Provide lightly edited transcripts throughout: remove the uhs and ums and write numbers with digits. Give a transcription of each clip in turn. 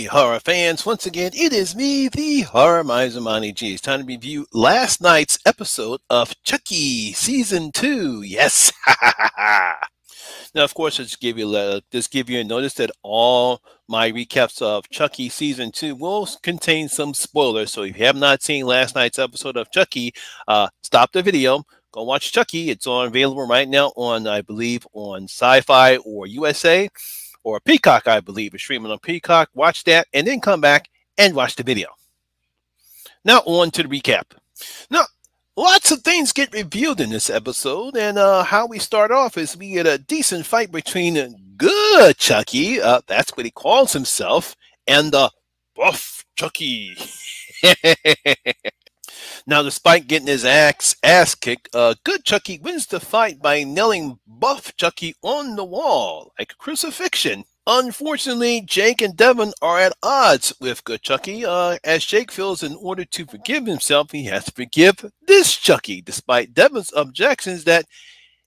horror fans. Once again, it is me, the Horror Miser Monty G. It's time to review last night's episode of Chucky Season 2. Yes! Now, of course, just give you a notice that all my recaps of Chucky Season 2 will contain some spoilers. So if you have not seen last night's episode of Chucky, stop the video. Go watch Chucky. It's available right now on, I believe, on Sci-Fi or USA. Or Peacock, I believe, is streaming on Peacock. Watch that, and then come back and watch the video. Now, on to the recap. Now, lots of things get revealed in this episode, and how we start off is we get a decent fight between Good Chucky, that's what he calls himself, and Buff Chucky. Now, despite getting his ass kicked, Good Chucky wins the fight by nailing Buff Chucky on the wall like a crucifixion. Unfortunately, Jake and Devin are at odds with Good Chucky, as Jake feels in order to forgive himself, he has to forgive this Chucky, despite Devin's objections that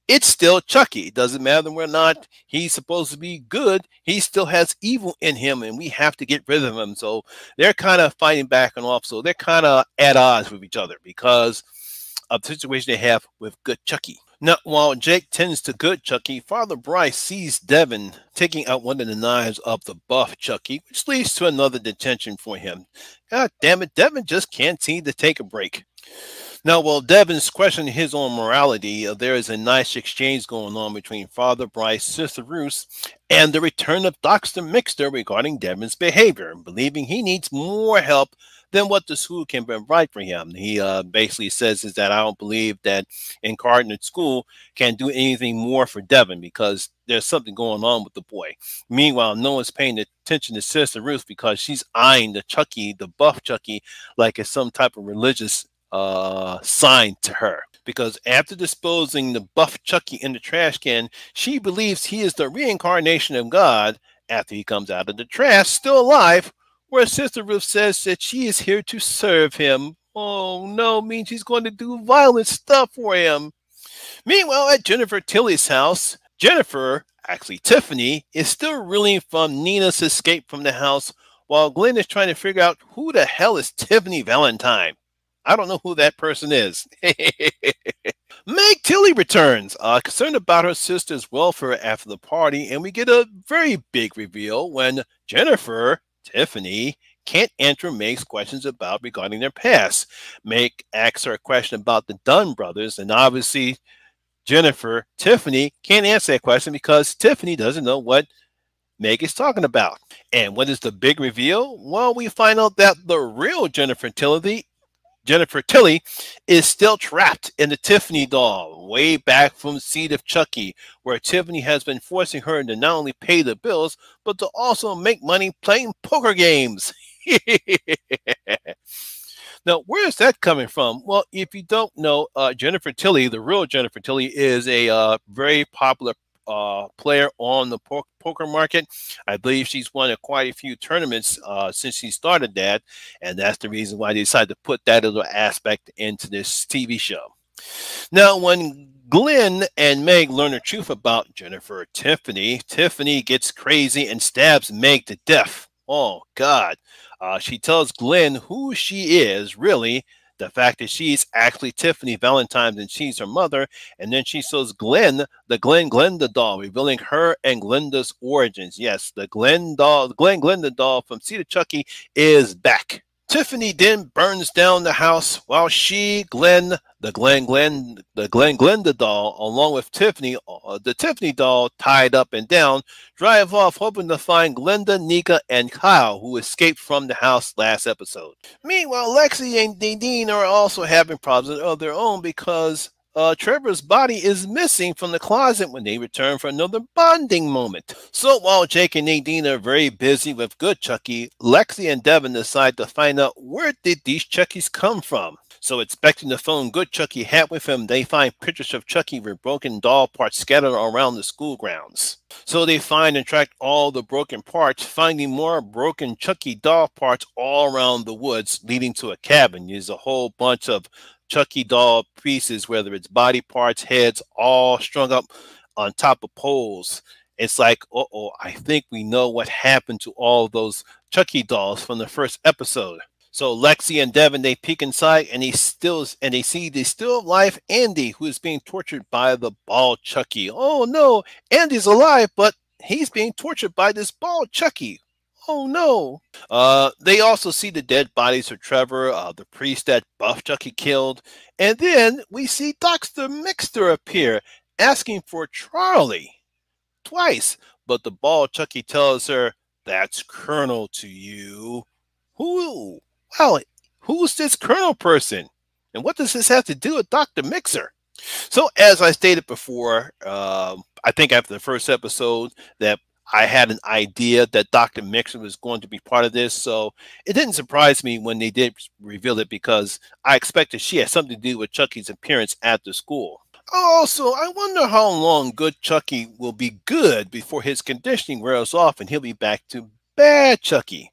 it's still Chucky. It doesn't matter whether or not he's supposed to be good. He still has evil in him, and we have to get rid of him. So they're kind of fighting back and off. So they're kind of at odds with each other because of the situation they have with Good Chucky. Now, while Jake tends to Good Chucky, Father Bryce sees Devin taking out one of the knives of the Buff Chucky, which leads to another detention for him. God damn it, Devin just can't seem to take a break. Now, while Devin's questioning his own morality, there is a nice exchange going on between Father Bryce, Sister Ruth, and the return of Dr. Mixter regarding Devin's behavior, believing he needs more help than what the school can provide for him. He basically says is that I don't believe that Incarnate School can do anything more for Devin because there's something going on with the boy. Meanwhile, no one's paying attention to Sister Ruth because she's eyeing the Chucky, the Buff Chucky, like it's some type of religious sign to her, because after disposing the Buff Chucky in the trash can, she believes he is the reincarnation of God after he comes out of the trash still alive, where Sister Ruth says that she is here to serve him. Oh no, means she's going to do violent stuff for him. Meanwhile, at Jennifer Tilly's house, Tiffany, is still reeling from Nina's escape from the house while Glenn is trying to figure out who the hell is Tiffany Valentine. I don't know who that person is. Meg Tilly returns, concerned about her sister's welfare after the party, and we get a very big reveal when Tiffany, can't answer Meg's questions regarding their past. Meg asks her a question about the Dunn brothers, and obviously Tiffany can't answer that question because Tiffany doesn't know what Meg is talking about. And what is the big reveal? Well, we find out that the real Jennifer Tilly is still trapped in the Tiffany doll, way back from Seed of Chucky, where Tiffany has been forcing her to not only pay the bills, but to also make money playing poker games. Now, where is that coming from? Well, if you don't know, Jennifer Tilly, the real Jennifer Tilly, is a very popular player on the poker market. I believe she's won quite a few tournaments since she started that, and that's the reason why they decided to put that little aspect into this TV show. Now, when Glenn and Meg learn the truth about Tiffany gets crazy and stabs Meg to death. Oh, God. She tells Glenn who she is, really, the fact that she's actually Tiffany Valentine and she's her mother, and then she shows Glenn the Glenda doll, revealing her and Glenda's origins. Yes, the Glenda doll from Seed of Chucky is back. Tiffany then burns down the house while the Glenda doll, along with Tiffany, the Tiffany doll tied up and down, drive off hoping to find Glenda, Nika, and Kyle, who escaped from the house last episode. Meanwhile, Lexi and Nadine are also having problems of their own because Trevor's body is missing from the closet when they return for another bonding moment. So while Jake and Nadine are very busy with Good Chucky, Lexi and Devin decide to find out where did these Chuckies come from. So expecting to phone Good Chucky hat with him, they find pictures of Chucky with broken doll parts scattered around the school grounds. So they find and track all the broken parts, finding more broken Chucky doll parts all around the woods, leading to a cabin. There's a whole bunch of Chucky doll pieces, whether it's body parts, heads, all strung up on top of poles. It's like, uh-oh, I think we know what happened to all those Chucky dolls from the first episode. So Lexi and Devin, they peek inside and they see the still alive Andy, who is being tortured by the bald Chucky. Oh no, Andy's alive, but he's being tortured by this bald Chucky. Oh no. They also see the dead bodies of Trevor, the priest that Buff Chucky killed. And then we see Dr. Mixter appear, asking for Charlie twice. But the bald Chucky tells her, "That's Colonel to you." Who? Well, who's this Colonel person? And what does this have to do with Dr. Mixer? So, as I stated before, I think after the first episode, that I had an idea that Dr. Mixer was going to be part of this. So, it didn't surprise me when they did reveal it because I expected she had something to do with Chucky's appearance at the school. Also, I wonder how long good Chucky will be good before his conditioning wears off and he'll be back to bad Chucky.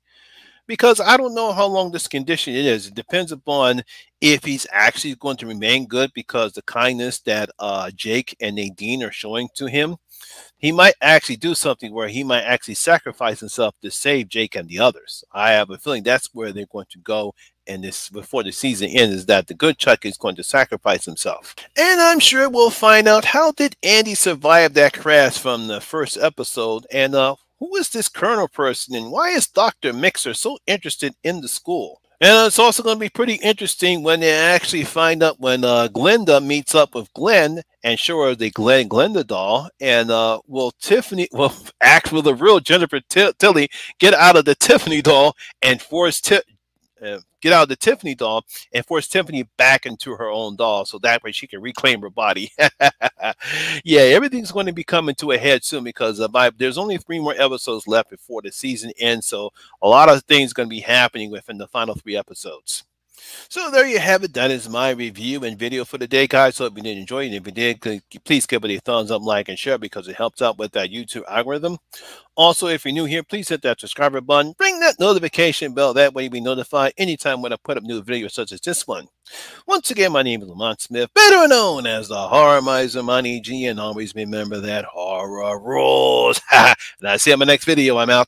Because I don't know how long this condition is. It depends upon if he's actually going to remain good because the kindness that Jake and Nadine are showing to him. He might actually do something where he might actually sacrifice himself to save Jake and the others. I have a feeling that's where they're going to go. And this before the season ends is that the good Chuck is going to sacrifice himself. And I'm sure we'll find out how did Andy survive that crash from the first episode, and who is this Colonel person, and why is Dr. Mixer so interested in the school? And it's also going to be pretty interesting when they actually find out when Glenda meets up with Glenn and show her the Glenda doll. And will act with the real Jennifer Tilly get out of the Tiffany doll and force get out of the Tiffany doll and force Tiffany back into her own doll so that way she can reclaim her body. Yeah, everything's going to be coming to a head soon because there's only 3 more episodes left before the season ends. So a lot of things going to be happening within the final 3 episodes. So there you have it. That is my review and video for the day, guys. Hope you did enjoy it. If you did, please give it a thumbs up, like, and share because it helps out with that YouTube algorithm. Also, if you're new here, please hit that subscribe button. Ring that notification bell. That way you'll be notified anytime when I put up new videos such as this one. Once again, my name is Lamont Smith, better known as the Horror Miser Money G, and always remember that horror rules. And I'll see you in my next video. I'm out.